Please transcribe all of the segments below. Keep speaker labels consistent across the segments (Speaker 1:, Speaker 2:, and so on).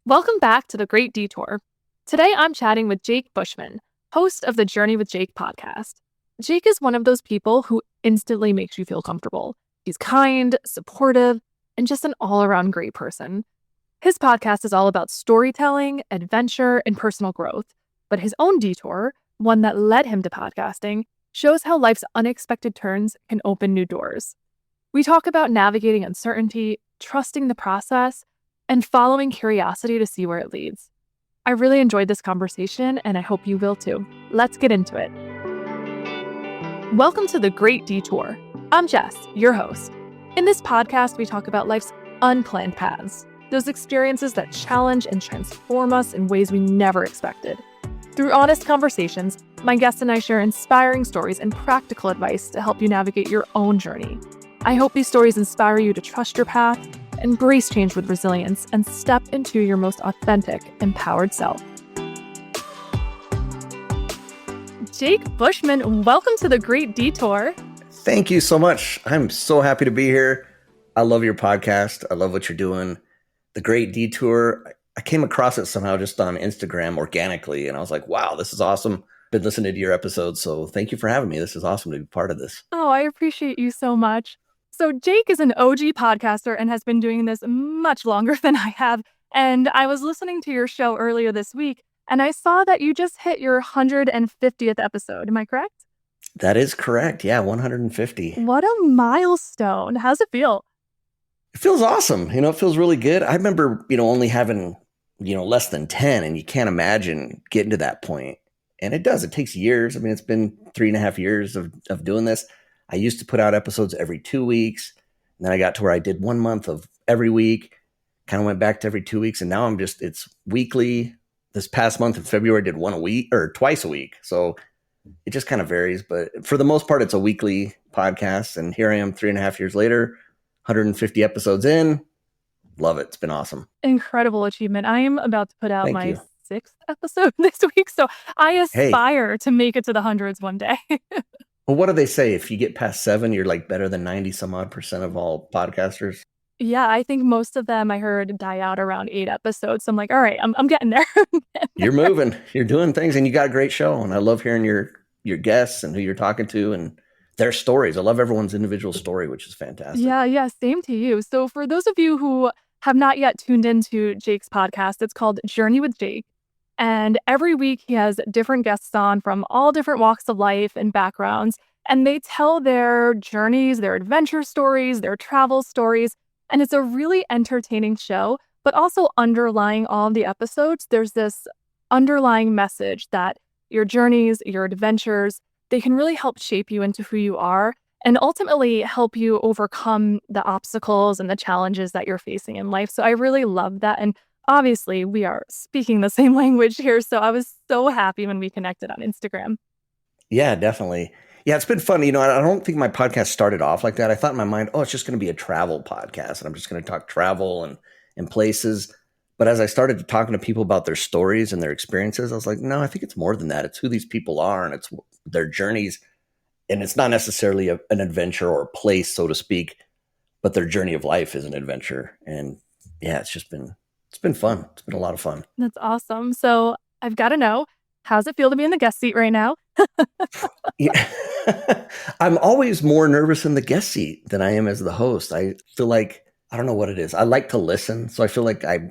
Speaker 1: Welcome back to the Great Detour. Today I'm chatting with Jake Bushman, host of the Journey with Jake podcast. Jake is one of those people who instantly makes you feel comfortable. He's kind, supportive, and just an all-around great person. His podcast is all about storytelling, adventure, and personal growth. But his own detour, one that led him to podcasting, shows how life's unexpected turns can open new doors. We talk about navigating uncertainty, trusting the process, and following curiosity to see where it leads. I really enjoyed this conversation, and I hope you will too. Let's get into it. Welcome to the Great Detour. I'm Jess, your host. In this podcast, we talk about life's unplanned paths, those experiences that challenge and transform us in ways we never expected. Through honest conversations, my guests and I share inspiring stories and practical advice to help you navigate your own journey. I hope these stories inspire you to trust your path, embrace change with resilience, and step into your most authentic, empowered self. Jake Bushman, welcome to the Great Detour.
Speaker 2: Thank you so much. I'm so happy to be here. I love your podcast. I love what you're doing. The Great Detour, I came across it somehow just on Instagram organically, and I was like, wow, this is awesome. Been listening to your episodes, so thank you for having me. This is awesome to be part of this.
Speaker 1: Oh, I appreciate you so much. So Jake is an OG podcaster and has been doing this much longer than I have. And I was listening to your show earlier this week, and I saw that you just hit your 150th episode. Am I correct?
Speaker 2: That is correct. Yeah, 150.
Speaker 1: What a milestone. How's it feel?
Speaker 2: It feels awesome. It feels really good. I remember, only having, less than 10, and you can't imagine getting to that point. And it does. It takes years. I mean, it's been 3.5 years of doing this. I used to put out episodes every 2 weeks. And then I got to where I did 1 month of every week, kind of went back to every 2 weeks. And now it's weekly. This past month in February, I did one a week or twice a week. So it just kind of varies. But for the most part, it's a weekly podcast. And here I am 3.5 years later, 150 episodes in. Love it. It's been awesome.
Speaker 1: Incredible achievement. I am about to put out my 6th episode this week. So I aspire to make it to the hundreds one day.
Speaker 2: Well, what do they say? If you get past 7, you're like better than 90 some odd percent of all podcasters.
Speaker 1: Yeah, I think most of them I heard die out around 8 episodes. So I'm like, all right, I'm getting there.
Speaker 2: You're moving. You're doing things, and you got a great show. And I love hearing your guests and who you're talking to and their stories. I love everyone's individual story, which is fantastic.
Speaker 1: Yeah, same to you. So for those of you who have not yet tuned into Jake's podcast, it's called Journey with Jake. And every week he has different guests on from all different walks of life and backgrounds. And they tell their journeys, their adventure stories, their travel stories. And it's a really entertaining show. But also underlying all of the episodes, there's this underlying message that your journeys, your adventures, they can really help shape you into who you are and ultimately help you overcome the obstacles and the challenges that you're facing in life. So I really love that. And obviously, we are speaking the same language here, so I was so happy when we connected on Instagram.
Speaker 2: Yeah, definitely. Yeah, it's been fun. I don't think my podcast started off like that. I thought in my mind, it's just going to be a travel podcast, and I'm just going to talk travel and places. But as I started talking to people about their stories and their experiences, I was like, no, I think it's more than that. It's who these people are, and it's their journeys. And it's not necessarily an adventure or a place, so to speak, but their journey of life is an adventure. And yeah, it's been fun. It's been a lot of fun.
Speaker 1: That's awesome. So I've got to know, how's it feel to be in the guest seat right now?
Speaker 2: Yeah. I'm always more nervous in the guest seat than I am as the host. I feel like, I don't know what it is. I like to listen. So I feel like I'm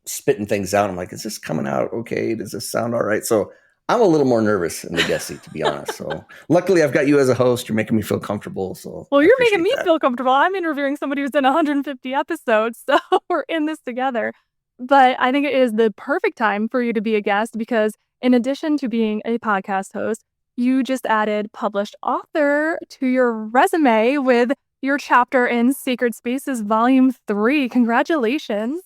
Speaker 2: spitting things out. I'm like, is this coming out okay? Does this sound all right? So I'm a little more nervous in the guest seat, to be honest. So luckily I've got you as a host. You're making me feel comfortable. So
Speaker 1: well, you're making me feel comfortable. I'm interviewing somebody who's done 150 episodes. So we're in this together. But I think it is the perfect time for you to be a guest because in addition to being a podcast host, you just added published author to your resume with your chapter in Sacred Spaces, Volume 3. Congratulations.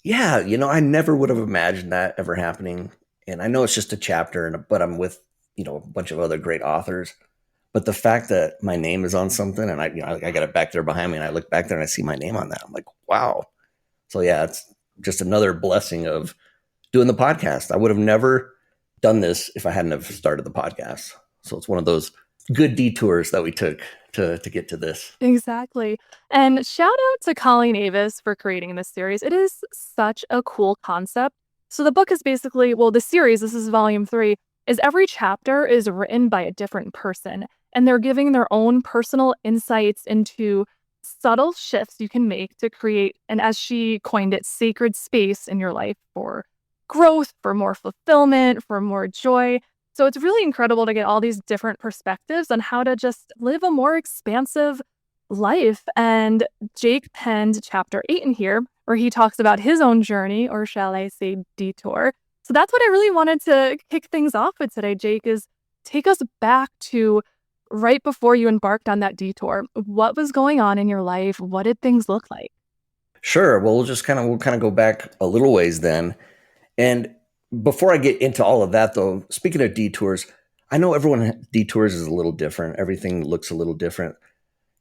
Speaker 2: Yeah, I never would have imagined that ever happening. And I know it's just a chapter, but I'm with, a bunch of other great authors. But the fact that my name is on something and I got it back there behind me and I look back there and I see my name on that. I'm like, wow. So yeah, it's just another blessing of doing the podcast. I would have never done this if I hadn't have started the podcast. So it's one of those good detours that we took to get to this.
Speaker 1: Exactly. And shout out to Colleen Avis for creating this series. It is such a cool concept. So the book is basically, well, the series, this is volume 3, is every chapter is written by a different person, and they're giving their own personal insights into subtle shifts you can make to create, and as she coined it, sacred space in your life for growth, for more fulfillment, for more joy. So it's really incredible to get all these different perspectives on how to just live a more expansive life. And Jake penned chapter 8 in here, where he talks about his own journey, or shall I say, detour. So that's what I really wanted to kick things off with today, Jake, is take us back to right before you embarked on that detour. What was going on in your life? What did things look like?
Speaker 2: Sure. Well, we'll kind of go back a little ways then. And before I get into all of that, though, speaking of detours, I know everyone detours is a little different. Everything looks a little different.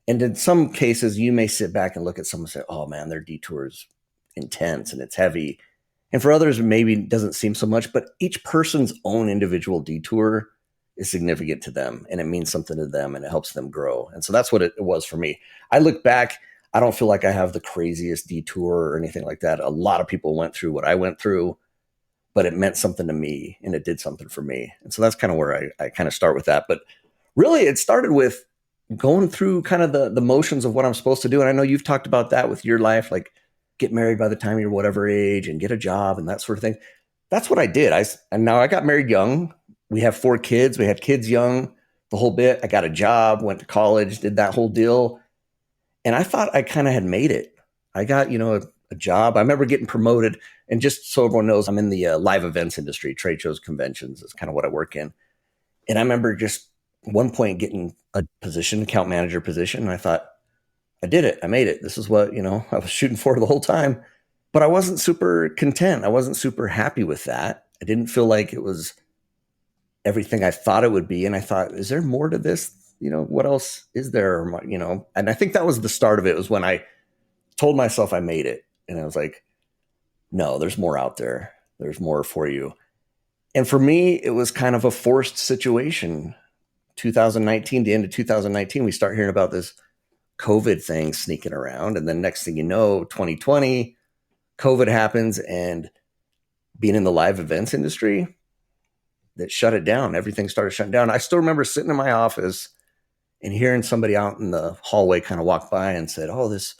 Speaker 2: And in some cases, you may sit back and look at someone and say, oh man, their detour is intense and it's heavy. And for others, maybe it doesn't seem so much, but each person's own individual detour is significant to them and it means something to them and it helps them grow. And so that's what it was for me. I look back, I don't feel like I have the craziest detour or anything like that. A lot of people went through what I went through, but it meant something to me and it did something for me. And so that's kind of where I kind of start with that. But really, it started with going through kind of the motions of what I'm supposed to do. And I know you've talked about that with your life, like get married by the time you're whatever age and get a job and that sort of thing. That's what I did. And now I got married young. We have 4 kids. We had kids young, the whole bit. I got a job, went to college, did that whole deal. And I thought I kind of had made it. I got, a job. I remember getting promoted. And just so everyone knows, I'm in the live events industry, trade shows, conventions is kind of what I work in. And I remember just one point getting a position, account manager position. And I thought, I did it. I made it. This is what, I was shooting for the whole time. But I wasn't super content. I wasn't super happy with that. I didn't feel like it was everything I thought it would be. And I thought, is there more to this? What else is there? And I think that was the start of it, was when I told myself I made it. And I was like, no, there's more out there. There's more for you. And for me, it was kind of a forced situation. 2019, the end of 2019, we start hearing about this COVID thing sneaking around. And then next thing you know, 2020, COVID happens, and being in the live events industry, that shut it down. Everything started shutting down. I still remember sitting in my office and hearing somebody out in the hallway kind of walk by and said, oh, this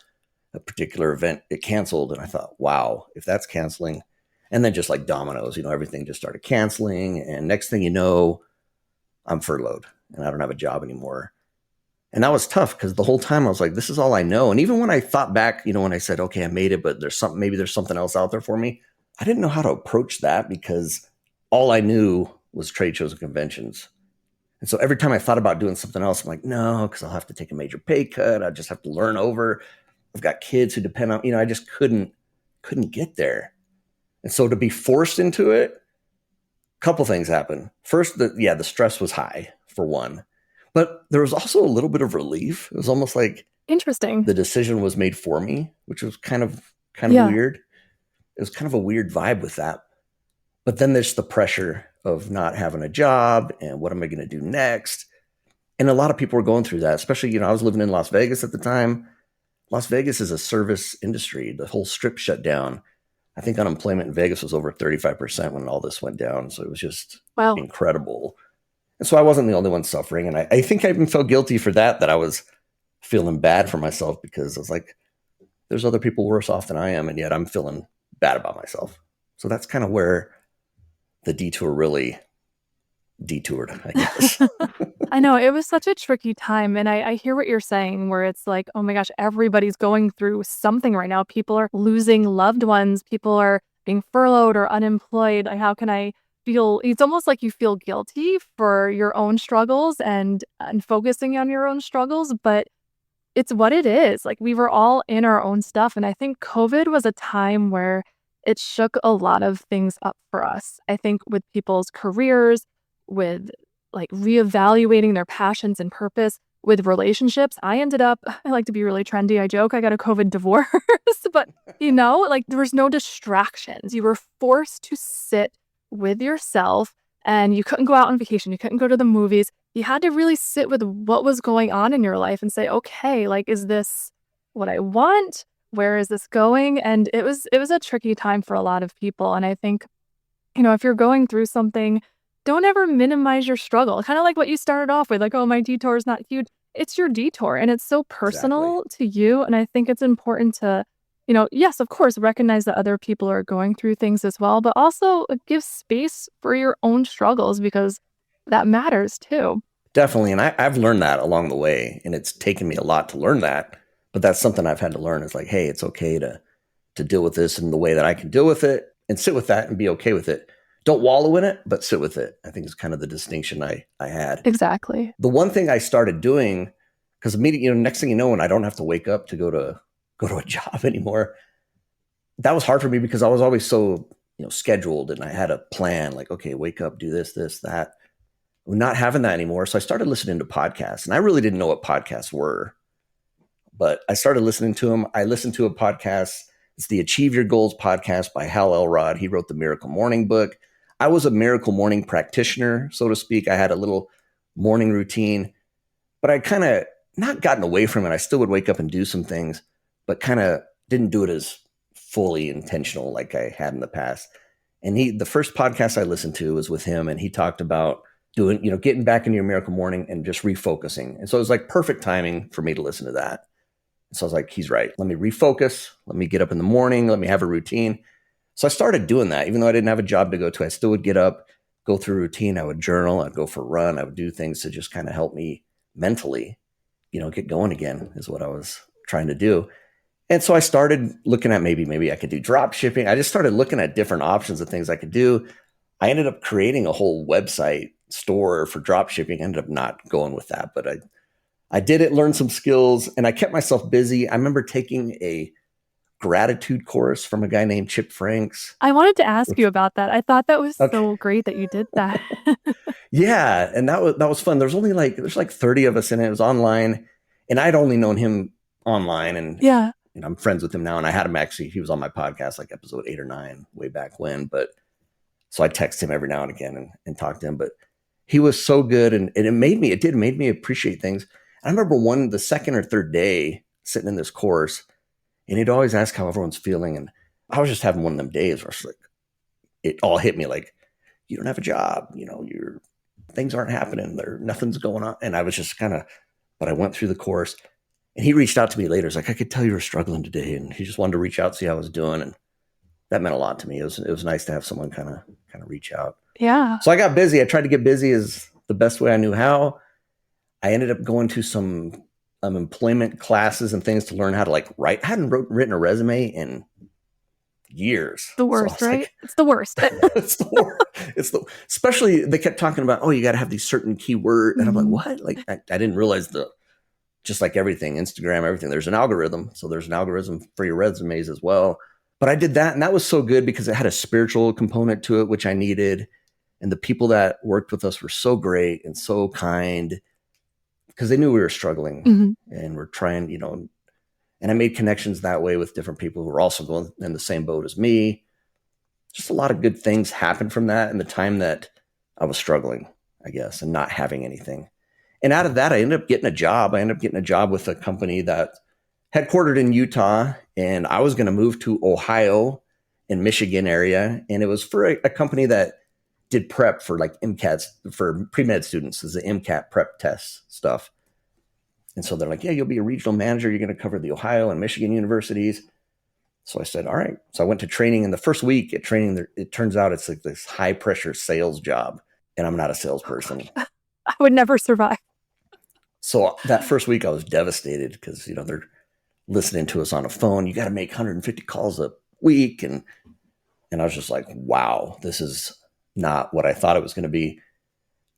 Speaker 2: a particular event, it canceled. And I thought, wow, if that's canceling. And then just like dominoes, everything just started canceling. And next thing you know, I'm furloughed and I don't have a job anymore. And that was tough because the whole time I was like, this is all I know. And even when I thought back, when I said, okay, I made it, but maybe there's something else out there for me. I didn't know how to approach that because all I knew was trade shows and conventions. And so every time I thought about doing something else, I'm like, no, because I'll have to take a major pay cut. I just have to learn over. I've got kids who depend on, I just couldn't get there. And so to be forced into it, a couple things happened. First, the stress was high for one, but there was also a little bit of relief. It was almost like
Speaker 1: Interesting.
Speaker 2: the decision was made for me, which was kind of
Speaker 1: Yeah.
Speaker 2: weird. It was kind of a weird vibe with that. But then there's the pressure of not having a job and what am I going to do next? And a lot of people were going through that, especially, I was living in Las Vegas at the time. Las Vegas is a service industry. The whole strip shut down. I think unemployment in Vegas was over 35% when all this went down. So it was just
Speaker 1: Wow.
Speaker 2: incredible. And so I wasn't the only one suffering. And I think I even felt guilty for that I was feeling bad for myself, because I was like, there's other people worse off than I am. And yet I'm feeling bad about myself. So that's kind of where the detour really detoured, I guess.
Speaker 1: I know it was such a tricky time. And I hear what you're saying, where it's like, oh my gosh, everybody's going through something right now. People are losing loved ones. People are being furloughed or unemployed. Like, how can I feel? It's almost like you feel guilty for your own struggles and focusing on your own struggles. But it's what it is. Like, we were all in our own stuff. And I think COVID was a time where it shook a lot of things up for us. I think with people's careers, with like reevaluating their passions and purpose, with relationships. I like to be really trendy. I joke, I got a COVID divorce, but like there was no distractions. You were forced to sit with yourself and you couldn't go out on vacation, you couldn't go to the movies. You had to really sit with what was going on in your life and say, okay, like, is this what I want? Where is this going? And it was a tricky time for a lot of people. And I think, if you're going through something, don't ever minimize your struggle. Kind of like what you started off with, like, oh, my detour is not huge. It's your detour and it's so
Speaker 2: Exactly.
Speaker 1: personal to you. And I think it's important to, yes, of course, recognize that other people are going through things as well, but also give space for your own struggles because that matters too.
Speaker 2: Definitely. And I've learned that along the way. And it's taken me a lot to learn that. But that's something I've had to learn is like, hey, it's okay to deal with this in the way that I can deal with it and sit with that and be okay with it. Don't wallow in it, but sit with it. I think is kind of the distinction I had.
Speaker 1: Exactly.
Speaker 2: The one thing I started doing, because immediately, next thing you know, when I don't have to wake up to go to a job anymore, that was hard for me because I was always so, scheduled and I had a plan like, okay, wake up, do this, that. I'm not having that anymore. So I started listening to podcasts and I really didn't know what podcasts were, but I started listening to them. I listened to a podcast. It's the Achieve Your Goals podcast by Hal Elrod. He wrote the Miracle Morning book. I was a miracle morning practitioner, so to speak. I had a little morning routine, but I kind of not gotten away from it. I still would wake up and do some things, but kind of didn't do it as fully intentional like I had in the past. And the first podcast I listened to was with him, and he talked about doing, getting back into your miracle morning and just refocusing. And so it was like perfect timing for me to listen to that. So I was like, he's right. Let me refocus. Let me get up in the morning. Let me have a routine. So I started doing that. Even though I didn't have a job to go to, I still would get up, go through a routine. I would journal. I'd go for a run. I would do things to just kind of help me mentally, get going again is what I was trying to do. And so I started looking at maybe I could do drop shipping. I just started looking at different options of things I could do. I ended up creating a whole website store for drop shipping. I ended up not going with that, but I did it, learned some skills, and I kept myself busy. I remember taking a gratitude course from a guy named Chip Franks.
Speaker 1: I wanted to ask you about that. I thought that was
Speaker 2: Okay.
Speaker 1: so great that you did that.
Speaker 2: Yeah, and that was fun. There's like 30 of us in it. It was online, and I'd only known him online, and
Speaker 1: Yeah.
Speaker 2: I'm friends with him now. And I had him actually. He was on my podcast like episode 8 or 9 way back when. But so I text him every now and again and talk to him. But he was so good, and it made me appreciate things. I remember the second or third day sitting in this course, and he'd always ask how everyone's feeling, and I was just having one of them days where it's like it all hit me like you don't have a job, your things aren't happening, nothing's going on, and I was just kind of. But I went through the course, and he reached out to me later. He's like, I could tell you were struggling today, and he just wanted to reach out, see how I was doing, and that meant a lot to me. It was nice to have someone kind of reach out.
Speaker 1: Yeah.
Speaker 2: So I got busy. I tried to get busy as the best way I knew how. I ended up going to some employment classes and things to learn how to like write. I hadn't written a resume in years.
Speaker 1: The
Speaker 2: So I
Speaker 1: worst,
Speaker 2: was
Speaker 1: right?
Speaker 2: like,
Speaker 1: It's the worst.
Speaker 2: it's the worst. Especially they kept talking about, oh, you got to have these certain keywords. And I'm like,
Speaker 1: Mhm.
Speaker 2: what? Like, I didn't realize just like everything, Instagram, everything, there's an algorithm. So there's an algorithm for your resumes as well. But I did that, and that was so good because it had a spiritual component to it, which I needed. And the people that worked with us were so great and so kind because they knew we were struggling
Speaker 1: Mhm.
Speaker 2: and we're trying, and I made connections that way with different people who were also going in the same boat as me. Just a lot of good things happened from that in the time that I was struggling, I guess, and not having anything. And out of that, I ended up getting a job. I ended up getting a job with a company that headquartered in Utah, and I was going to move to Ohio and Michigan area. And it was for a company that did prep for like MCATs for pre-med students, as the MCAT prep test stuff. And so they're like, yeah, you'll be a regional manager. You're going to cover the Ohio and Michigan universities. So I said, all right. So I went to training. In the first week at training, it turns out it's like this high pressure sales job. And I'm not a salesperson.
Speaker 1: I would never survive.
Speaker 2: So that first week I was devastated because, they're listening to us on a phone. You got to make 150 calls a week. And I was just like, wow, this is not what I thought it was going to be.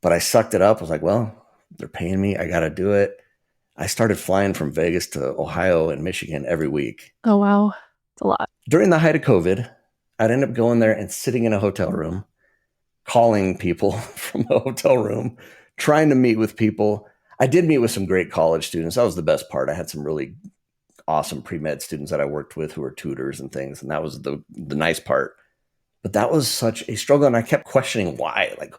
Speaker 2: But I sucked it up. I was like, well, they're paying me. I got to do it. I started flying from Vegas to Ohio and Michigan every week.
Speaker 1: Oh, wow. It's a lot.
Speaker 2: During the height of COVID, I'd end up going there and sitting in a hotel room, calling people from the hotel room, trying to meet with people. I did meet with some great college students. That was the best part. I had some really awesome pre-med students that I worked with who were tutors and things. And that was the nice part. But that was such a struggle. And I kept questioning why. Like,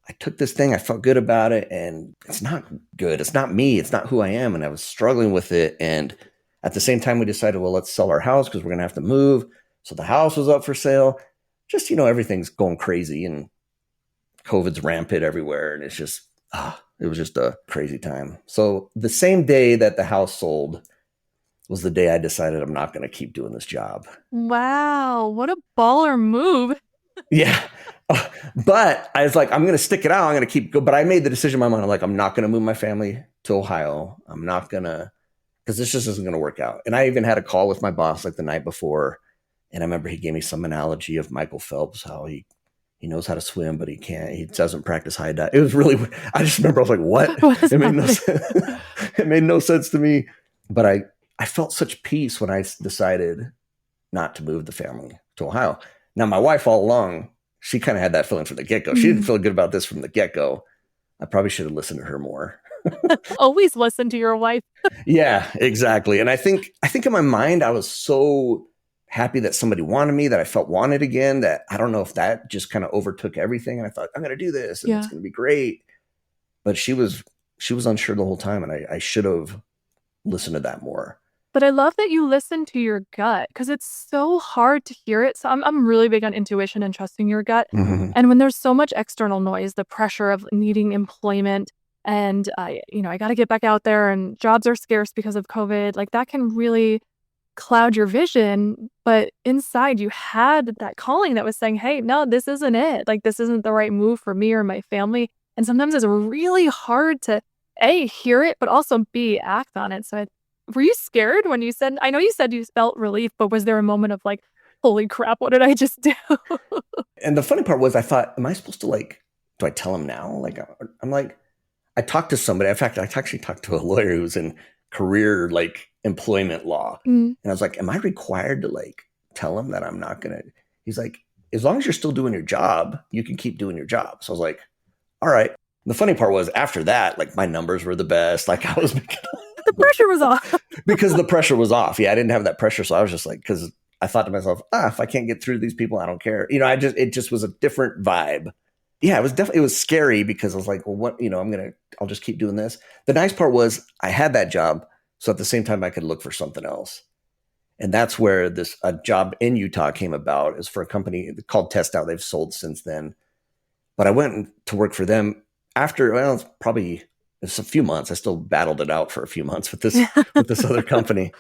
Speaker 2: I took this thing, I felt good about it, and it's not good. It's not me. It's not who I am. And I was struggling with it. And at the same time, we decided, well, let's sell our house because we're going to have to move. So the house was up for sale. Just, everything's going crazy and COVID's rampant everywhere. And it's just, it was just a crazy time. So the same day that the house sold was the day I decided I'm not going to keep doing this job.
Speaker 1: Wow, what a baller move.
Speaker 2: Yeah. But I was like, I'm going to stick it out. I'm going to keep going. But I made the decision in my mind. I'm like, I'm not going to move my family to Ohio. I'm not going to, because this just isn't going to work out. And I even had a call with my boss like the night before. And I remember he gave me some analogy of Michael Phelps, how he knows how to swim, but he doesn't practice high dive. It was really, I just remember I was like, what? It made no sense. It made no sense to me. But I felt such peace when I decided not to move the family to Ohio. Now, my wife all along, she kind of had that feeling from the get-go. She didn't feel good about this from the get-go. I probably should have listened to her more.
Speaker 1: Always listen to your wife.
Speaker 2: Yeah, exactly. And I think in my mind, I was so happy that somebody wanted me, that I felt wanted again, that I don't know if that just kind of overtook everything. And I thought, I'm going to do this and it's going to be great. But she was unsure the whole time. And I should have listened to that more.
Speaker 1: But I love that you listen to your gut because it's so hard to hear it. So I'm really big on intuition and trusting your gut.
Speaker 2: Mm-hmm.
Speaker 1: And when there's so much external noise, the pressure of needing employment and I got to get back out there and jobs are scarce because of COVID, like that can really cloud your vision. But inside you had that calling that was saying, hey, no, this isn't it. Like this isn't the right move for me or my family. And sometimes it's really hard to A, hear it, but also B, act on it. So were you scared when you said, I know you said you felt relief, but was there a moment of like, holy crap, what did I just do?
Speaker 2: And the funny part was I thought, am I supposed to do I tell him now? Like, I'm like, I talked to somebody. In fact, I actually talked to a lawyer who's in career, employment law. And I was like, am I required to tell him that I'm not going to, he's like, as long as you're still doing your job, you can keep doing your job. So I was like, all right. And the funny part was after that, my numbers were the best. I was making
Speaker 1: the pressure was off.
Speaker 2: because the pressure was off. Yeah, I didn't have that pressure. So I was just because I thought to myself, if I can't get through these people, I don't care. It just was a different vibe. Yeah, it was scary because I was like, well, what, I'll just keep doing this. The nice part was I had that job. So at the same time, I could look for something else. And that's where a job in Utah came about, is for a company called Test Out. They've sold since then. But I went to work for them after, it's a few months. I still battled it out for a few months with this other company.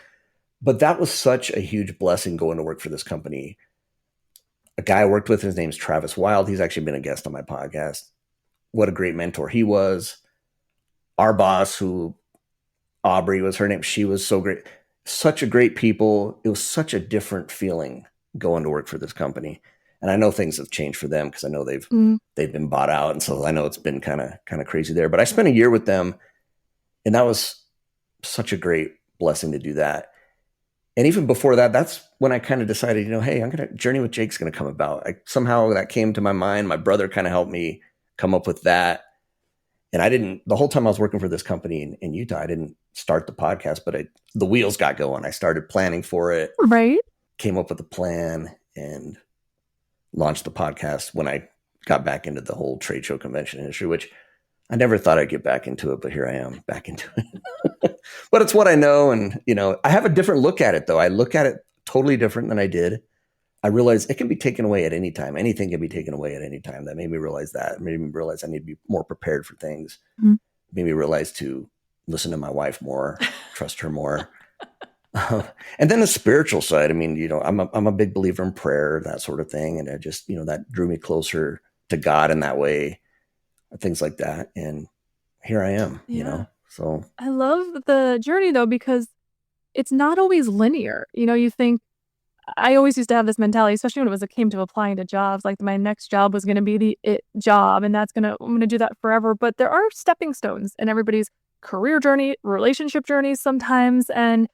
Speaker 2: But that was such a huge blessing going to work for this company. A guy I worked with, his name's Travis Wild. He's actually been a guest on my podcast. What a great mentor he was. Our boss, Aubrey was her name. She was so great. Such a great people. It was such a different feeling going to work for this company. And I know things have changed for them because I know they've been bought out. And so I know it's been kind of crazy there. But I spent a year with them, and that was such a great blessing to do that. And even before that, that's when I kind of decided, hey, Journey with Jake's going to come about. Somehow that came to my mind. My brother kind of helped me come up with that. And the whole time I was working for this company in Utah, I didn't start the podcast, but the wheels got going. I started planning for it.
Speaker 1: Right.
Speaker 2: Came up with a plan and launched the podcast when I got back into the whole trade show convention industry, which I never thought I'd get back into it, but here I am back into it. But it's what I know. And, I have a different look at it, though. I look at it totally different than I did. I realize it can be taken away at any time. Anything can be taken away at any time. That made me realize that. It made me realize I need to be more prepared for things. Mm-hmm. Made me realize to listen to my wife more, trust her more. And then the spiritual side. I'm a big believer in prayer, that sort of thing. And I just, that drew me closer to God in that way, things like that. And here I am, so.
Speaker 1: I love the journey though, because it's not always linear. You think, I always used to have this mentality, especially when it came to applying to jobs, like my next job was going to be the it job and I'm going to do that forever. But there are stepping stones in everybody's career journey, relationship journeys sometimes. And,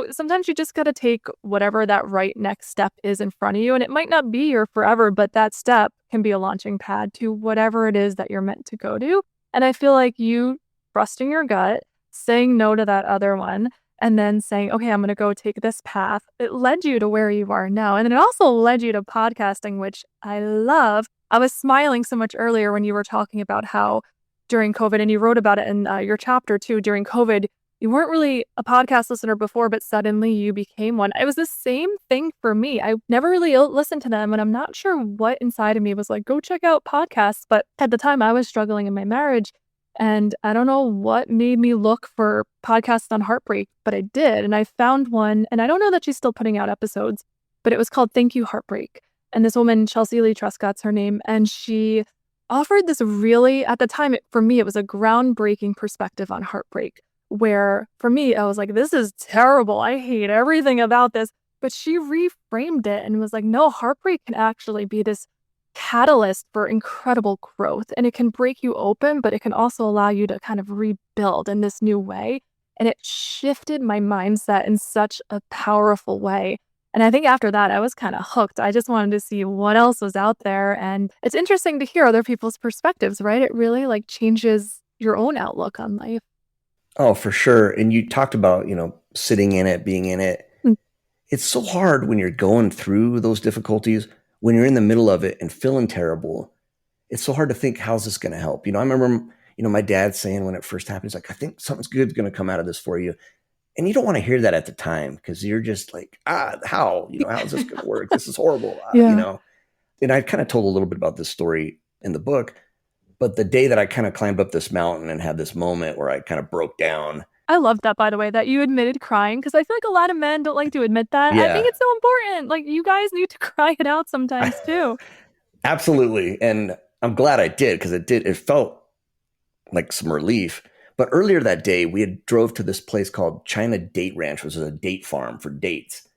Speaker 1: sometimes you just got to take whatever that right next step is in front of you. And it might not be your forever, but that step can be a launching pad to whatever it is that you're meant to go to. And I feel like you trusting your gut, saying no to that other one, and then saying, okay, I'm going to go take this path. It led you to where you are now. And then it also led you to podcasting, which I love. I was smiling so much earlier when you were talking about how during COVID, and you wrote about it in your chapter too, during COVID, you weren't really a podcast listener before, but suddenly you became one. It was the same thing for me. I never really listened to them, and I'm not sure what inside of me was like, go check out podcasts. But at the time, I was struggling in my marriage, and I don't know what made me look for podcasts on heartbreak, but I did. And I found one, and I don't know that she's still putting out episodes, but it was called Thank You Heartbreak. And this woman, Chelsea Lee Truscott's her name, and she offered this really, at the time, for me, it was a groundbreaking perspective on heartbreak, where for me, I was like, this is terrible. I hate everything about this. But she reframed it and was like, no, heartbreak can actually be this catalyst for incredible growth. And it can break you open, but it can also allow you to kind of rebuild in this new way. And it shifted my mindset in such a powerful way. And I think after that, I was kind of hooked. I just wanted to see what else was out there. And it's interesting to hear other people's perspectives, right? It really like changes your own outlook on life.
Speaker 2: Oh, for sure. And you talked about, sitting in it, being in it.
Speaker 1: Mm.
Speaker 2: It's so hard when you're going through those difficulties, when you're in the middle of it and feeling terrible. It's so hard to think, how's this going to help? I remember, my dad saying when it first happened, he's like, I think something's good's going to come out of this for you. And you don't want to hear that at the time because you're just like, how? How's this going to work? This is horrible.
Speaker 1: Yeah.
Speaker 2: And I kind of told a little bit about this story in the book, but the day that I kind of climbed up this mountain and had this moment where I kind of broke down.
Speaker 1: I love that, by the way, that you admitted crying, because I feel like a lot of men don't like to admit that. I think
Speaker 2: Yeah,
Speaker 1: it's so important. Like, you guys need to cry it out sometimes too.
Speaker 2: absolutely. And I'm glad I did because it felt like some relief. But earlier that day, we had drove to this place called China Date Ranch, which is a date farm for dates.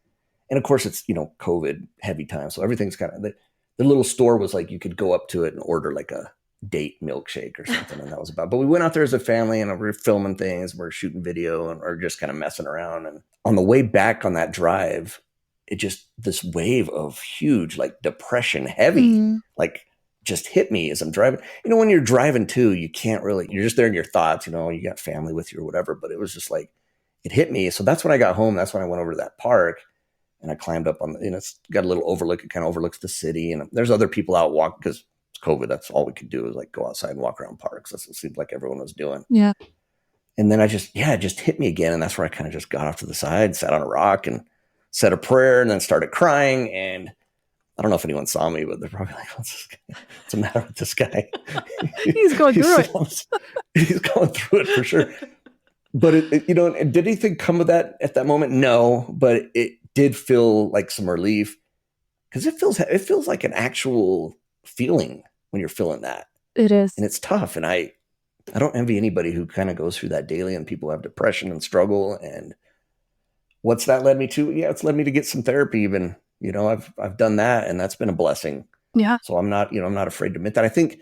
Speaker 2: And of course, it's, COVID heavy time. So everything's kind of, the little store was like, you could go up to it and order like a date milkshake or something. And that was about, but we went out there as a family and we were filming things, we are shooting video and or just kind of messing around. And on the way back on that drive, it just, this wave of huge, like depression, heavy, like just hit me as I'm driving. When you're driving too, you can't really, you're just there in your thoughts, you got family with you or whatever, but it was just like, it hit me. So that's when I got home. That's when I went over to that park and I climbed up on, it's got a little overlook. It kind of overlooks the city and there's other people out walking because it's COVID. That's all we could do is like go outside and walk around parks. That's what it seemed like everyone was doing.
Speaker 1: Yeah.
Speaker 2: And then it just hit me again. And that's where I kind of just got off to the side, sat on a rock and said a prayer and then started crying. And I don't know if anyone saw me, but they're probably like, what's the matter with this guy?
Speaker 1: He's going through it.
Speaker 2: He's going through it for sure. But did anything come of that at that moment? No, but it did feel like some relief because it feels like an actual feeling when you're feeling that.
Speaker 1: It is.
Speaker 2: And it's tough. And I don't envy anybody who kind of goes through that daily, and people have depression and struggle. And what's that led me to? Yeah, it's led me to get some therapy even. I've done that, and that's been a blessing.
Speaker 1: Yeah.
Speaker 2: So I'm not afraid to admit that. I think,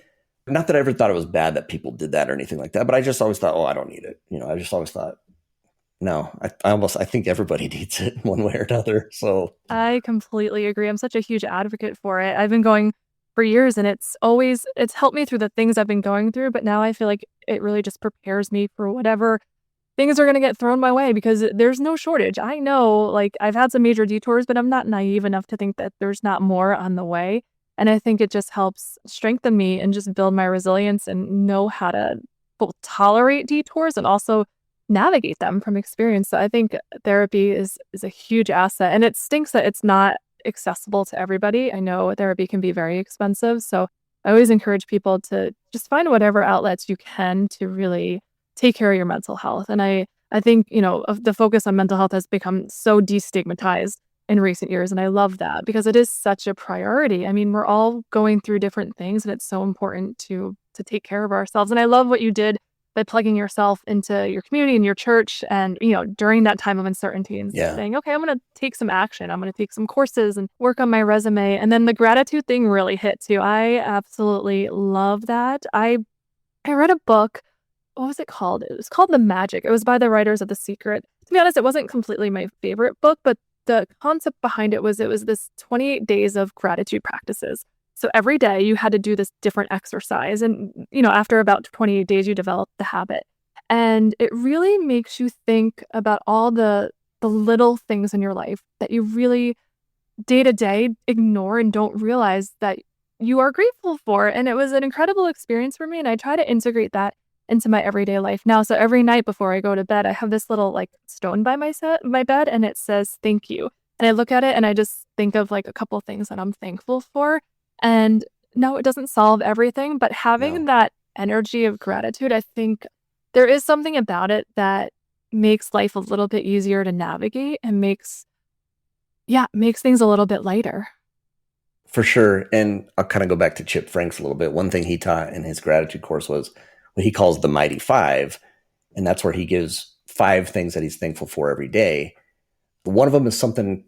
Speaker 2: not that I ever thought it was bad that people did that or anything like that, but I just always thought, oh, I don't need it. I just always thought, no, I think everybody needs it one way or another. So
Speaker 1: I completely agree. I'm such a huge advocate for it. I've been going for years, and it's helped me through the things I've been going through, but now I feel like it really just prepares me for whatever things are going to get thrown my way, because there's no shortage. I know, like, I've had some major detours, but I'm not naive enough to think that there's not more on the way. And I think it just helps strengthen me and just build my resilience and know how to both tolerate detours and also navigate them from experience. So I think therapy is a huge asset, and it stinks that it's not accessible to everybody. I know therapy can be very expensive. So I always encourage people to just find whatever outlets you can to really take care of your mental health. And I think, the focus on mental health has become so destigmatized in recent years. And I love that because it is such a priority. I mean, we're all going through different things, and it's so important to take care of ourselves. And I love what you did by plugging yourself into your community and your church and, during that time of uncertainty and saying, okay, I'm going to take some action. I'm going to take some courses and work on my resume. And then the gratitude thing really hit too. I absolutely love that. I read a book. What was it called? It was called The Magic. It was by the writers of The Secret. To be honest, it wasn't completely my favorite book, but the concept behind it was this 28 days of gratitude practices. So every day you had to do this different exercise. And, after about 28 days, you develop the habit. And it really makes you think about all the little things in your life that you really day to day ignore and don't realize that you are grateful for. And it was an incredible experience for me. And I try to integrate that into my everyday life now. So every night before I go to bed, I have this little like stone by my bed and it says thank you. And I look at it and I just think of like a couple things that I'm thankful for. And no, it doesn't solve everything, but having
Speaker 2: No,
Speaker 1: that energy of gratitude, I think there is something about it that makes life a little bit easier to navigate and makes things a little bit lighter.
Speaker 2: for sure. And I'll kind of go back to Chip Franks a little bit. One thing he taught in his gratitude course was what he calls the Mighty Five. And that's where he gives five things that he's thankful for every day. One of them is something,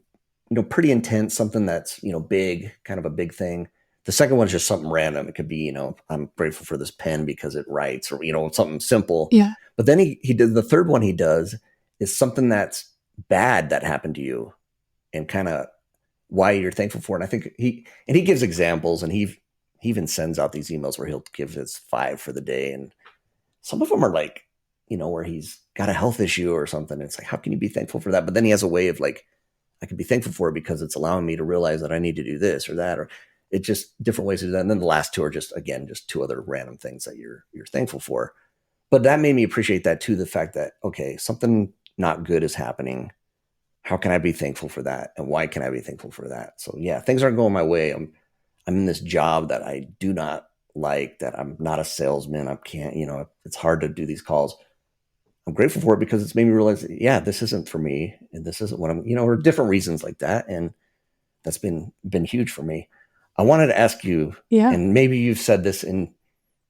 Speaker 2: pretty intense, something that's, big, kind of a big thing. The second one is just something random. It could be, I'm grateful for this pen because it writes, or, something simple.
Speaker 1: Yeah.
Speaker 2: But then he did the third one he does is something that's bad that happened to you and kind of why you're thankful for it. And I think he gives examples, and he even sends out these emails where he'll give his five for the day. And some of them are like, where he's got a health issue or something. It's like, how can you be thankful for that? But then he has a way of like, I can be thankful for it because it's allowing me to realize that I need to do this or that, or it's just different ways to do that. And then the last two are just, again, just two other random things that you're thankful for. But that made me appreciate that too. The fact that, okay, something not good is happening. How can I be thankful for that? And why can I be thankful for that? So yeah, things aren't going my way. I'm in this job that I do not like, that I'm not a salesman. I can't, it's hard to do these calls. I'm grateful for it because it's made me realize, that, yeah, this isn't for me, and this isn't what I'm, or different reasons like that, and that's been huge for me. I wanted to ask you,
Speaker 1: Yeah.
Speaker 2: and maybe you've said this in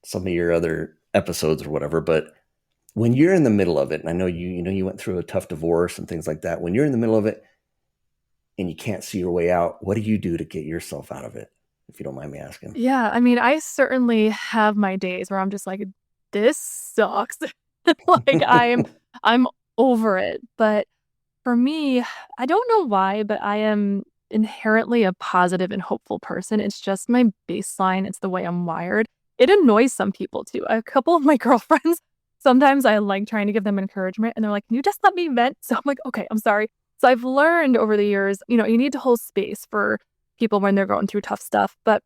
Speaker 2: some of your other episodes or whatever, but when you're in the middle of it, and I know you went through a tough divorce and things like that. When you're in the middle of it and you can't see your way out, what do you do to get yourself out of it? If you don't mind me asking.
Speaker 1: Yeah. I mean, I certainly have my days where I'm just like, this sucks. Like I'm over it. But for me, I don't know why, but I am inherently a positive and hopeful person. It's just my baseline. It's the way I'm wired. It annoys some people too. A couple of my girlfriends, sometimes I like trying to give them encouragement and they're like, can you just let me vent? So I'm like, okay, I'm sorry. So I've learned over the years, you need to hold space for people when they're going through tough stuff. But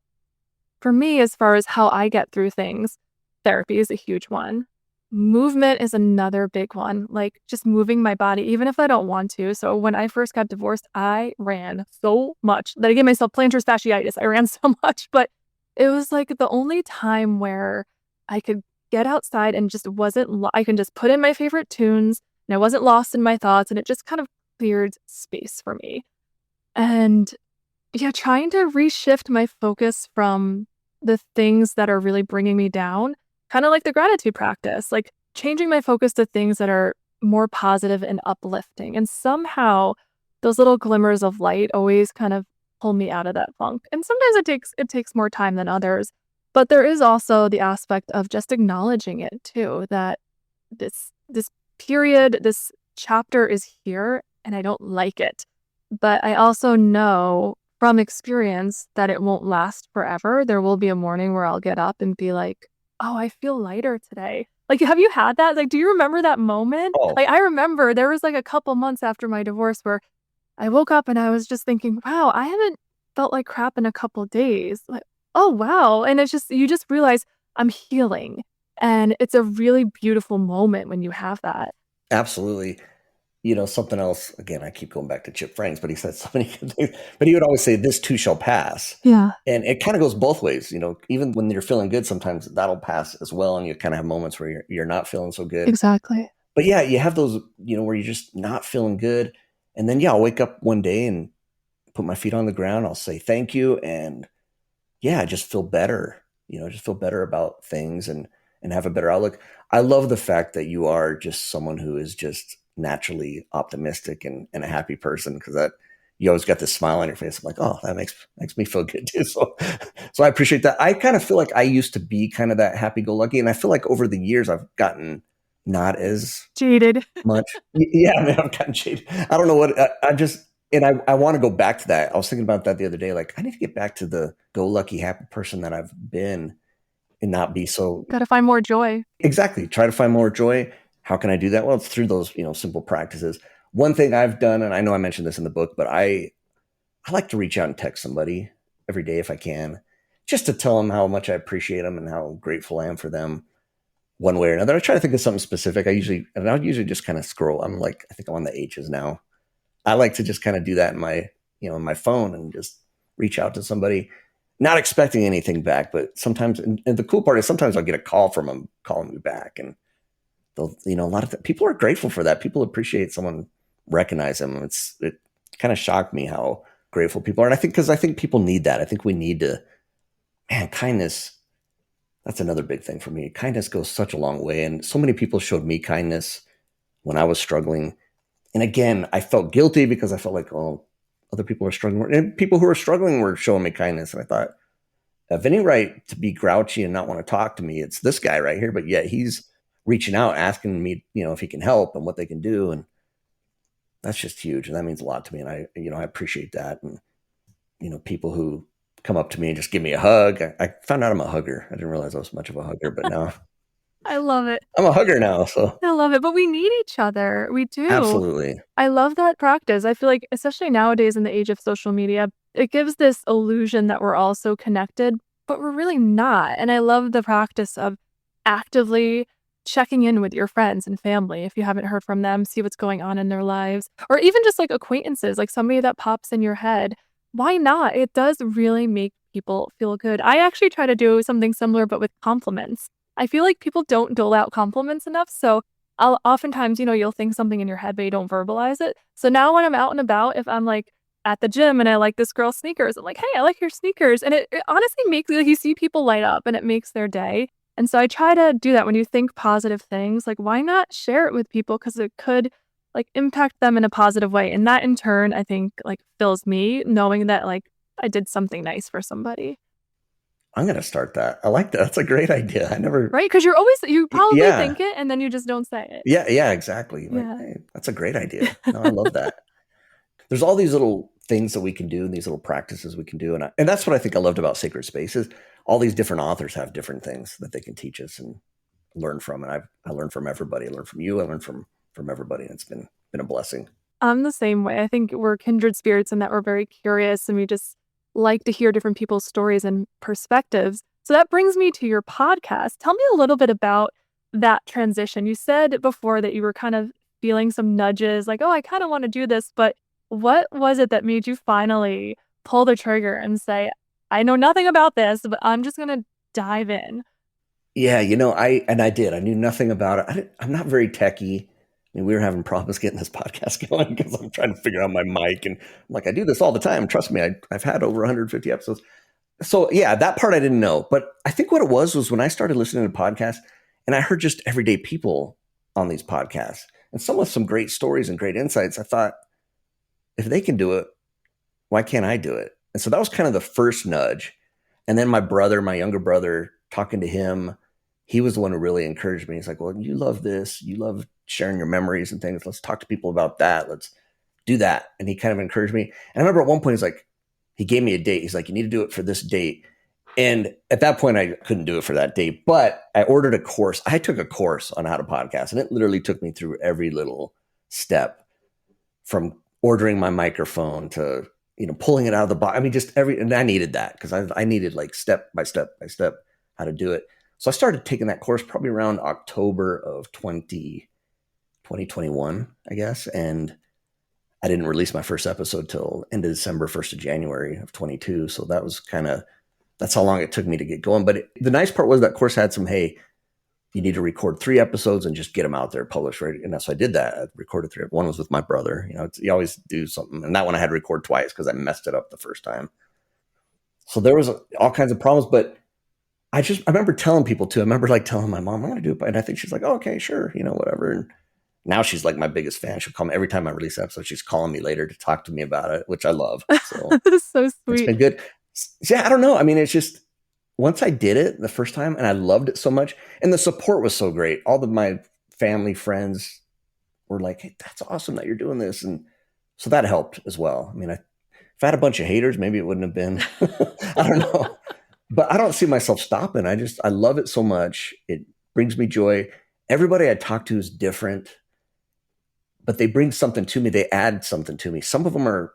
Speaker 1: for me, as far as how I get through things, therapy is a huge one. Movement is another big one, like just moving my body, even if I don't want to. So when I first got divorced, I ran so much that I gave myself plantar fasciitis. I ran so much, but it was like the only time where I could get outside and just I can just put in my favorite tunes and I wasn't lost in my thoughts and it just kind of cleared space for me. And yeah, trying to reshift my focus from the things that are really bringing me down, kind of like the gratitude practice, like changing my focus to things that are more positive and uplifting. And somehow those little glimmers of light always kind of pull me out of that funk. And sometimes it takes more time than others. But there is also the aspect of just acknowledging it too, that this period, this chapter is here and I don't like it. But I also know from experience that it won't last forever. There will be a morning where I'll get up and be like, oh, I feel lighter today. Like, have you had that? Like, do you remember that moment?
Speaker 2: Oh,
Speaker 1: Like, I remember there was like a couple months after my divorce where I woke up and I was just thinking, wow, I haven't felt like crap in a couple days. Like, oh, wow. And it's just, you just realize I'm healing. And it's a really beautiful moment when you have that.
Speaker 2: absolutely. Something else, again, I keep going back to Chip Franks, but he said so many good things, but he would always say, this too shall pass.
Speaker 1: Yeah,
Speaker 2: And it kind of goes both ways. Even when you're feeling good, sometimes that'll pass as well. And you kind of have moments where you're not feeling so good.
Speaker 1: exactly.
Speaker 2: But yeah, you have those, where you're just not feeling good. And then, yeah, I'll wake up one day and put my feet on the ground. I'll say thank you. And yeah, I just feel better, just feel better about things and have a better outlook. I love the fact that you are just someone who is just naturally optimistic and a happy person, because that you always got this smile on your face. I'm like, oh, that makes me feel good too. So I appreciate that. I kind of feel like I used to be kind of that happy go lucky. And I feel like over the years I've gotten not as
Speaker 1: Jaded.
Speaker 2: much. Yeah, man, I've gotten jaded. I don't know what I just, and I want to go back to that. I was thinking about that the other day. Like, I need to get back to the go lucky, happy person that I've been and not be so
Speaker 1: Got to find more joy.
Speaker 2: exactly. Try to find more joy. How can I do that? Well, it's through those, simple practices. One thing I've done, and I know I mentioned this in the book, but I like to reach out and text somebody every day if I can. just to tell them how much I appreciate them and how grateful I am for them one way or another. I try to think of something specific. I'll usually just kind of scroll. I think I'm on the H's now. I like to just kind of do that in my, in my phone and just reach out to somebody, not expecting anything back. But sometimes, and the cool part is sometimes I'll get a call from them calling me back, and they'll, a lot of people are grateful for that. People appreciate someone recognize them. It kind of shocked me how grateful people are, and I think people need that. I think we need to, man, kindness. That's another big thing for me. Kindness goes such a long way, and so many people showed me kindness when I was struggling. And again, I felt guilty because I felt like, oh, other people are struggling, and people who are struggling were showing me kindness. And I thought, I have any right to be grouchy and not want to talk to me. It's this guy right here, but yet he's reaching out, asking me, if he can help and what they can do. And that's just huge. And that means a lot to me. And I appreciate that. And, people who come up to me and just give me a hug. I found out I'm a hugger. I didn't realize I was much of a hugger, but now
Speaker 1: I love it.
Speaker 2: I'm a hugger now. So
Speaker 1: I love it. But we need each other. We do.
Speaker 2: absolutely.
Speaker 1: I love that practice. I feel like, especially nowadays in the age of social media, it gives this illusion that we're all so connected, but we're really not. And I love the practice of actively checking in with your friends and family if you haven't heard from them, see what's going on in their lives, or even just like acquaintances, like somebody that pops in your head. Why not? It does really make people feel good. I actually try to do something similar, but with compliments. I feel like people don't dole out compliments enough. So I'll oftentimes, you'll think something in your head, but you don't verbalize it. So now when I'm out and about, if I'm like at the gym and I like this girl's sneakers, I'm like, hey, I like your sneakers. And it honestly makes, like, you see people light up and it makes their day. And so I try to do that when you think positive things, like, why not share it with people? Because it could like impact them in a positive way. And that in turn, I think, like, fills me knowing that like I did something nice for somebody.
Speaker 2: I'm going to start that. I like that. That's a great idea. I never,
Speaker 1: Right? Because you probably
Speaker 2: yeah,
Speaker 1: think it and then you just don't say it.
Speaker 2: yeah, exactly. Like,
Speaker 1: Yeah.
Speaker 2: hey, that's a great idea. No, I love that. There's all these little things that we can do and these little practices we can do. And that's what I think I loved about Sacred Spaces. All these different authors have different things that they can teach us and learn from. And I learned from everybody. I learned from you. I learned from everybody. And it's been a blessing.
Speaker 1: I'm the same way. I think we're kindred spirits in that we're very curious and we just like to hear different people's stories and perspectives. So that brings me to your podcast. Tell me a little bit about that transition. You said before that you were kind of feeling some nudges, like, oh, I kind of want to do this. But what was it that made you finally pull the trigger and say, I know nothing about this, but I'm just going to dive in?
Speaker 2: Yeah, I did. I knew nothing about it. I'm not very techie. I mean, we were having problems getting this podcast going because I'm trying to figure out my mic, and I'm like, I do this all the time. Trust me, I've had over 150 episodes. So yeah, that part I didn't know. But I think what it was when I started listening to podcasts, and I heard just everyday people on these podcasts, and some with some great stories and great insights. I thought, if they can do it, why can't I do it? And so that was kind of the first nudge. And then my younger brother, talking to him, he was the one who really encouraged me. He's like, well, you love this. You love sharing your memories and things. Let's talk to people about that. Let's do that. And he kind of encouraged me. And I remember at one point, he gave me a date. He's like, you need to do it for this date. And at that point, I couldn't do it for that date, but I ordered a course. I took a course on how to podcast, and it literally took me through every little step, from ordering my microphone to, pulling it out of the box. I mean, and I needed that because I needed like step by step by step how to do it. So I started taking that course probably around October of 2021, I guess. And I didn't release my first episode till end of December, 1st of January of 22. So that's how long it took me to get going. But the nice part was that course had some, hey, you need to record 3 episodes and just get them out there, published, right? And so I did that. I recorded 3. One was with my brother. You always do something. And that one I had to record twice because I messed it up the first time. So there was all kinds of problems, but I remember telling people too. I remember like telling my mom, I'm going to do it. And I think she's like, oh, okay, sure. Whatever. And now she's like my biggest fan. She'll call me every time I release an episode. She's calling me later to talk to me about it, which I love. So
Speaker 1: So
Speaker 2: it's
Speaker 1: sweet.
Speaker 2: been good. Yeah, I don't know. I mean, it's just, once I did it the first time and I loved it so much, and the support was so great. All of my family, friends were like, hey, that's awesome that you're doing this. And so that helped as well. I mean, if I had a bunch of haters, maybe it wouldn't have been, I don't know, but I don't see myself stopping. I love it so much. It brings me joy. Everybody I talk to is different, but they bring something to me. They add something to me. Some of them are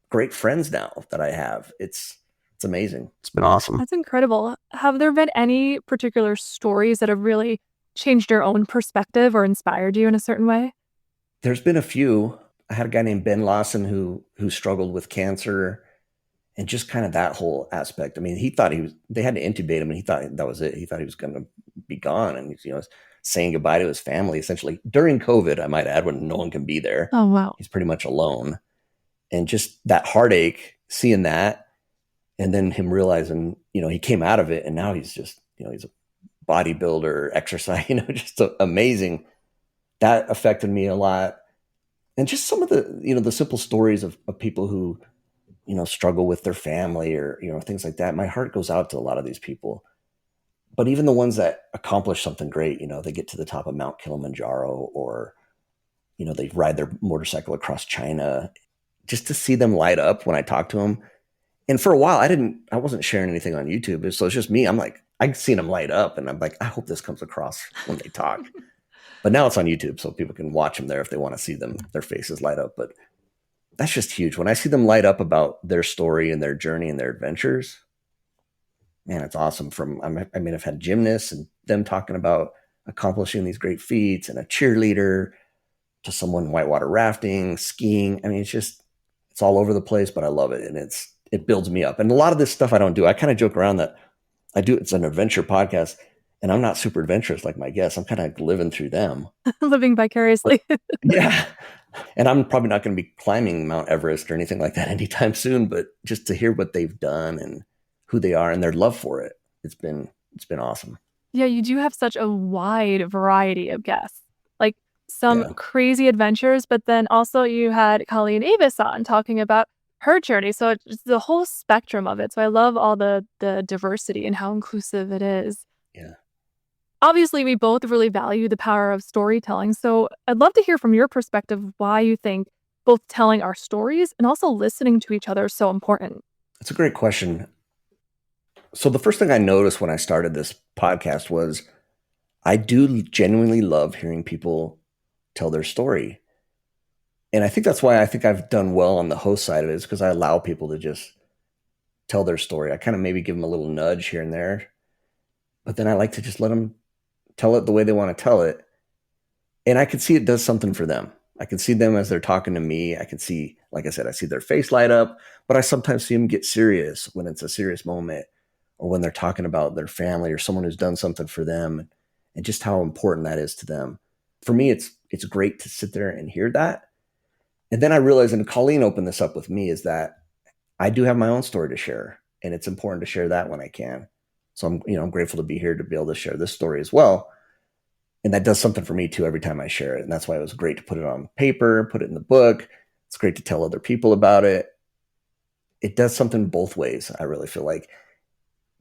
Speaker 2: great friends now that I have. It's It's amazing. It's been awesome.
Speaker 1: That's incredible. Have there been any particular stories that have really changed your own perspective or inspired you in a certain way?
Speaker 2: There's been a few. I had a guy named Ben Lawson who struggled with cancer and just kind of that whole aspect. I mean, he thought they had to intubate him and he thought that was it. He thought he was going to be gone and, saying goodbye to his family essentially during COVID, I might add, when no one can be there.
Speaker 1: Oh, wow.
Speaker 2: He's pretty much alone. And just that heartache, seeing that, and then him realizing, he came out of it and now he's just, he's a bodybuilder, exercise, just amazing. That affected me a lot. And just some of the simple stories of people who, struggle with their family or, things like that. My heart goes out to a lot of these people. But even the ones that accomplish something great, they get to the top of Mount Kilimanjaro or, they ride their motorcycle across China, just to see them light up when I talk to them. And for a while, I wasn't sharing anything on YouTube. So it's just me. I'm like, I've seen them light up and I'm like, I hope this comes across when they talk. But now it's on YouTube, so people can watch them there if they want to see their faces light up. But that's just huge. When I see them light up about their story and their journey and their adventures, man, it's awesome. I've had gymnasts and them talking about accomplishing these great feats, and a cheerleader to someone whitewater rafting, skiing. I mean, it's all over the place, but I love it. And it builds me up. And a lot of this stuff I don't do. I kind of joke around that it's an adventure podcast and I'm not super adventurous like my guests. I'm kind of living through them.
Speaker 1: Living vicariously.
Speaker 2: Yeah. And I'm probably not going to be climbing Mount Everest or anything like that anytime soon, but just to hear what they've done and who they are and their love for it. It's been awesome.
Speaker 1: Yeah, you do have such a wide variety of guests. Like some
Speaker 2: Yeah.
Speaker 1: crazy adventures, but then also you had Colleen Avis on talking about her journey. So it's the whole spectrum of it. So I love all the diversity and how inclusive it is.
Speaker 2: Yeah.
Speaker 1: Obviously, we both really value the power of storytelling. So I'd love to hear from your perspective why you think both telling our stories and also listening to each other is so important.
Speaker 2: That's a great question. So the first thing I noticed when I started this podcast was I do genuinely love hearing people tell their story. And I think that's why I think I've done well on the host side of it, is because I allow people to just tell their story. I kind of maybe give them a little nudge here and there, but then I like to just let them tell it the way they want to tell it. And I can see it does something for them. I can see them as they're talking to me. I can see, like I said, I see their face light up, but I sometimes see them get serious when it's a serious moment or when they're talking about their family or someone who's done something for them and just how important that is to them. For me, it's great to sit there and hear that. And then I realized, and Colleen opened this up with me, is that I do have my own story to share, and it's important to share that when I can. So I'm grateful to be here to be able to share this story as well. And that does something for me too every time I share it. And that's why it was great to put it on paper, put it in the book. It's great to tell other people about it. It does something both ways. I really feel like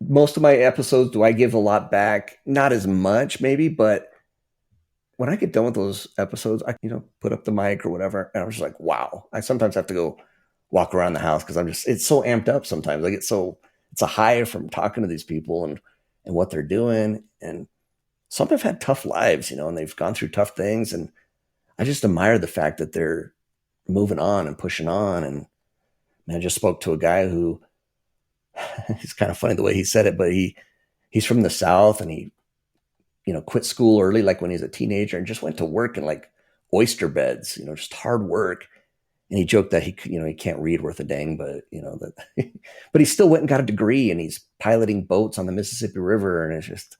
Speaker 2: most of my episodes, do I give a lot back? Not as much maybe, but when I get done with those episodes, I put up the mic or whatever, and I'm just like, wow. I sometimes have to go walk around the house because it's so amped up sometimes. It's a high from talking to these people and what they're doing. And some have had tough lives, and they've gone through tough things. And I just admire the fact that they're moving on and pushing on. And man, I just spoke to a guy who, it's kind of funny the way he said it, but he's from the South and he, quit school early, like when he was a teenager, and just went to work in like oyster beds, just hard work. And he joked that he can't read worth a dang, but but he still went and got a degree and he's piloting boats on the Mississippi River. And I just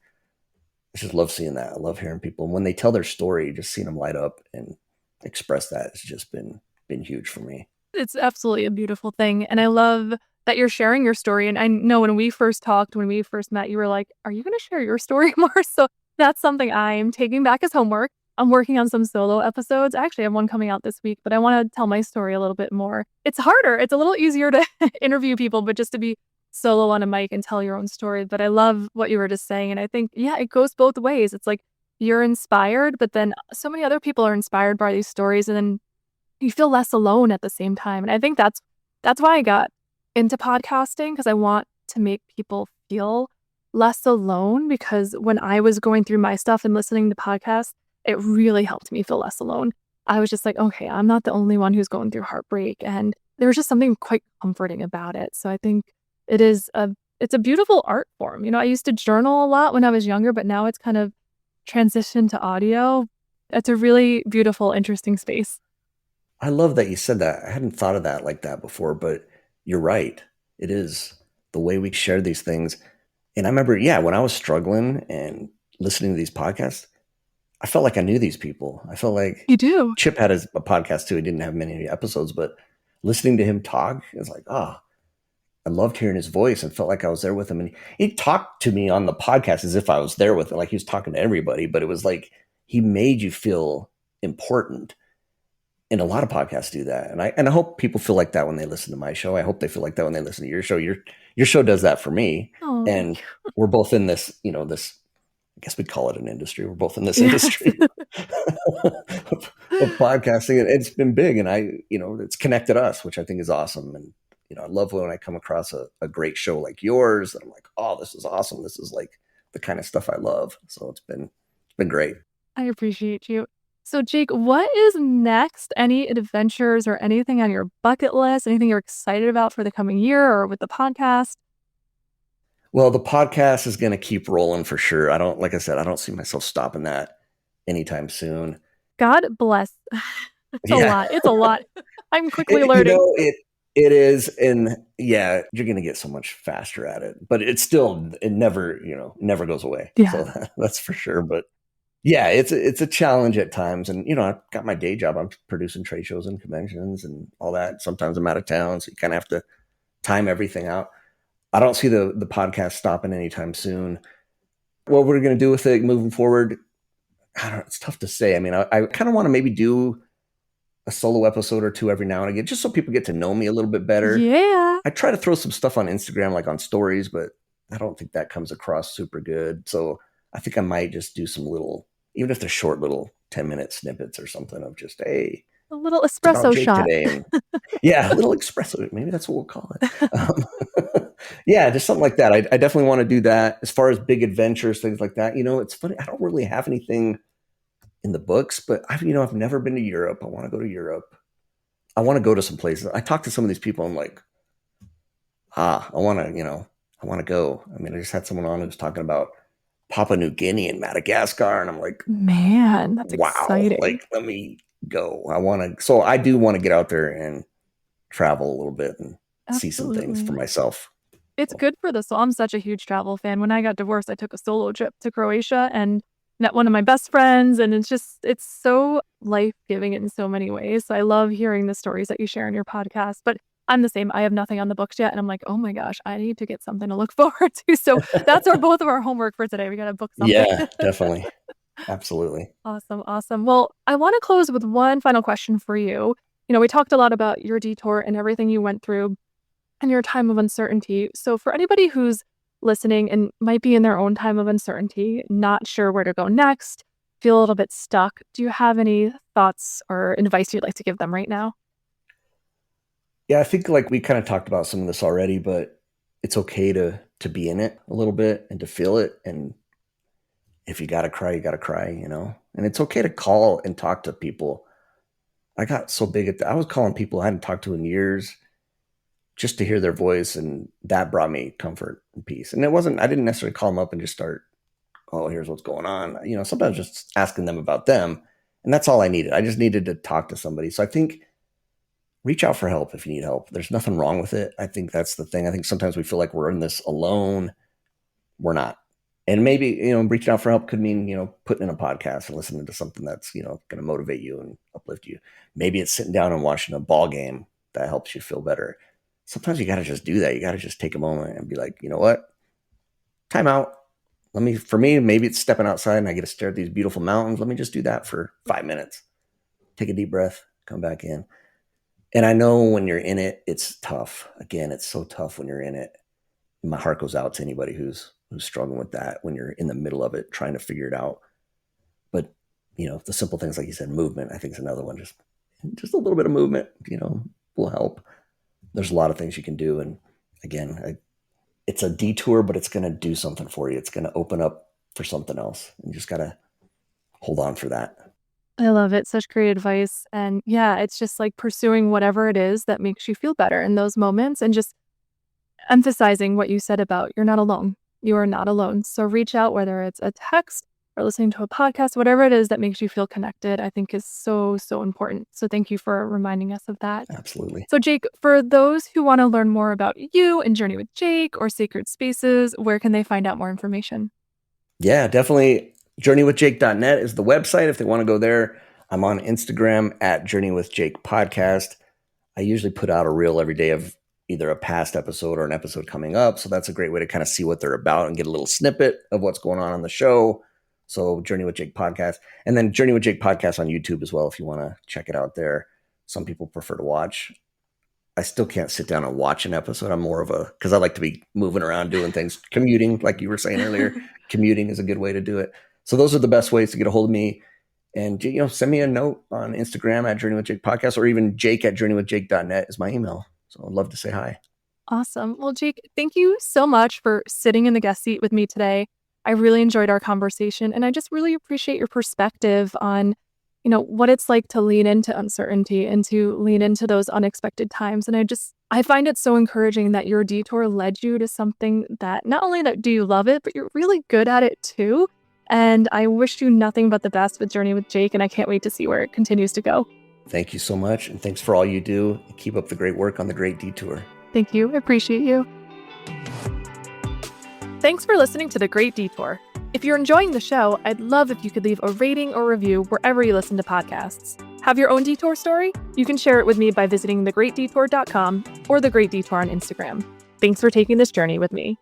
Speaker 2: love seeing that. I love hearing people. And when they tell their story, just seeing them light up and express that has just been huge for me.
Speaker 1: It's absolutely a beautiful thing. And I love that you're sharing your story. And I know when we first talked, when we first met, you were like, are you going to share your story more? So that's something I'm taking back as homework. I'm working on some solo episodes. I actually have one coming out this week, but I want to tell my story a little bit more. It's harder. It's a little easier to interview people, but just to be solo on a mic and tell your own story. But I love what you were just saying. And I think, yeah, it goes both ways. It's like you're inspired, but then so many other people are inspired by these stories. And then you feel less alone at the same time. And I think that's why I got into podcasting, because I want to make people feel less alone, because when I was going through my stuff and listening to podcasts, it really helped me feel less alone. I was just like, okay, I'm not the only one who's going through heartbreak. And there was just something quite comforting about it. So I think it's a beautiful art form. I used to journal a lot when I was younger, but now it's kind of transitioned to audio. It's a really beautiful, interesting space.
Speaker 2: I love that you said that. I hadn't thought of that like that before, but you're right. It is the way we share these things. And I remember, yeah, when I was struggling and listening to these podcasts, I felt like I knew these people. I felt like
Speaker 1: You do.
Speaker 2: Chip had a podcast too. He didn't have many episodes, but listening to him talk, it was like, I loved hearing his voice and felt like I was there with him. And he talked to me on the podcast as if I was there with him, like he was talking to everybody, but it was like he made you feel important. And a lot of podcasts do that. And I hope people feel like that when they listen to my show. I hope they feel like that when they listen to your show. Your show does that for me.
Speaker 1: Oh, thank
Speaker 2: And we're both in this, this I guess we'd call it an industry. We're both in this
Speaker 1: you. Yes.
Speaker 2: industry of podcasting. And it's been big and it's connected us, which I think is awesome. And, I love when I come across a great show like yours that I'm like, oh, this is awesome. This is like the kind of stuff I love. So it's been great.
Speaker 1: I appreciate you. So, Jake, what is next? Any adventures or anything on your bucket list? Anything you're excited about for the coming year or with the podcast?
Speaker 2: Well, the podcast is going to keep rolling for sure. Like I said, I don't see myself stopping that anytime soon.
Speaker 1: God bless. It's a
Speaker 2: Yeah.
Speaker 1: lot. It's a lot. I'm quickly
Speaker 2: It, you
Speaker 1: learning.
Speaker 2: know, it is, and yeah, you're going to get so much faster at it, but it never goes away.
Speaker 1: Yeah.
Speaker 2: So that's for sure. But yeah, it's a challenge at times, and I've got my day job. I'm producing trade shows and conventions and all that. Sometimes I'm out of town, so you kind of have to time everything out. I don't see the podcast stopping anytime soon. What we're going to do with it moving forward, I don't know. It's tough to say. I mean, I kind of want to maybe do a solo episode or two every now and again, just so people get to know me a little bit better.
Speaker 1: Yeah.
Speaker 2: I try to throw some stuff on Instagram, like on stories, but I don't think that comes across super good. So I think I might just do some little, even if they're short little 10-minute snippets or something of just, hey,
Speaker 1: A little
Speaker 2: it's about
Speaker 1: espresso
Speaker 2: Jake
Speaker 1: shot.
Speaker 2: today. And yeah, a little espresso. Maybe that's what we'll call it. Yeah, just something like that. I definitely want to do that. As far as big adventures, things like that. It's funny. I don't really have anything in the books, but I've never been to Europe. I want to go to Europe. I want to go to some places. I talk to some of these people. I'm like, I want to go. I mean, I just had someone on who was talking about Papua New Guinea and Madagascar, and I'm like,
Speaker 1: Man, that's
Speaker 2: wow,
Speaker 1: exciting.
Speaker 2: like let me go. So I do want to get out there and travel a little bit and see some things for
Speaker 1: Absolutely.
Speaker 2: myself.
Speaker 1: It's good for the soul. I'm such a huge travel fan. When I got divorced, I took a solo trip to Croatia and met one of my best friends. And it's so life giving in so many ways. So I love hearing the stories that you share in your podcast. But I'm the same. I have nothing on the books yet. And I'm like, oh my gosh, I need to get something to look forward to. So that's both of our homework for today. We got to book something.
Speaker 2: Yeah, definitely. Absolutely.
Speaker 1: Awesome. Awesome. Well, I want to close with one final question for you. We talked a lot about your detour and everything you went through and your time of uncertainty. So, for anybody who's listening and might be in their own time of uncertainty, not sure where to go next, feel a little bit stuck, do you have any thoughts or advice you'd like to give them right now?
Speaker 2: Yeah, I think like we kind of talked about some of this already, but it's okay to be in it a little bit and to feel it. And if you gotta cry, you gotta cry. And it's okay to call and talk to people. I got so big at that. I was calling people I hadn't talked to in years just to hear their voice, and that brought me comfort and peace. And I didn't necessarily call them up and just start, oh, here's what's going on. Sometimes just asking them about them, and that's all I needed. I just needed to talk to somebody. So I think reach out for help if you need help. There's nothing wrong with it. I think that's the thing. I think sometimes we feel like we're in this alone. We're not. And maybe, reaching out for help could mean, putting in a podcast and listening to something that's, going to motivate you and uplift you. Maybe it's sitting down and watching a ball game that helps you feel better. Sometimes you got to just do that. You got to just take a moment and be like, you know what? Time out. For me, maybe it's stepping outside and I get to stare at these beautiful mountains. Let me just do that for 5 minutes. Take a deep breath, come back in. And I know when you're in it, it's tough. Again, it's so tough when you're in it. My heart goes out to anybody who's struggling with that when you're in the middle of it, trying to figure it out. But the simple things like you said, movement, I think is another one. Just a little bit of movement, will help. There's a lot of things you can do, and again, it's a detour, but it's going to do something for you. It's going to open up for something else, and you just got to hold on for that.
Speaker 1: I love it. Such great advice. And yeah, it's just like pursuing whatever it is that makes you feel better in those moments and just emphasizing what you said about you're not alone. You are not alone. So reach out, whether it's a text or listening to a podcast, whatever it is that makes you feel connected, I think is so, so important. So thank you for reminding us of that.
Speaker 2: Absolutely.
Speaker 1: So Jake, for those who want to learn more about you and Journey with Jake or Sacred Spaces, where can they find out more information?
Speaker 2: Yeah, definitely. JourneyWithJake.net is the website if they want to go there. I'm on Instagram at Journey with Jake Podcast. I usually put out a reel every day of either a past episode or an episode coming up. So that's a great way to kind of see what they're about and get a little snippet of what's going on the show. So Journey with Jake Podcast. And then Journey with Jake Podcast on YouTube as well if you want to check it out there. Some people prefer to watch. I still can't sit down and watch an episode. I'm more of because I like to be moving around doing things, commuting, like you were saying earlier. Commuting is a good way to do it. So those are the best ways to get a hold of me. And, send me a note on Instagram at Journey with Jake Podcast, or even Jake at JourneyWithJake.net is my email. So I'd love to say hi.
Speaker 1: Awesome. Well, Jake, thank you so much for sitting in the guest seat with me today. I really enjoyed our conversation, and I just really appreciate your perspective on, what it's like to lean into uncertainty and to lean into those unexpected times. And I find it so encouraging that your detour led you to something that not only that do you love it, but you're really good at it too. And I wish you nothing but the best with Journey with Jake, and I can't wait to see where it continues to go.
Speaker 2: Thank you so much, and thanks for all you do. Keep up the great work on the Great Detour.
Speaker 1: Thank you. I appreciate you. Thanks for listening to The Great Detour. If you're enjoying the show, I'd love if you could leave a rating or review wherever you listen to podcasts. Have your own detour story? You can share it with me by visiting thegreatdetour.com or The Great Detour on Instagram. Thanks for taking this journey with me.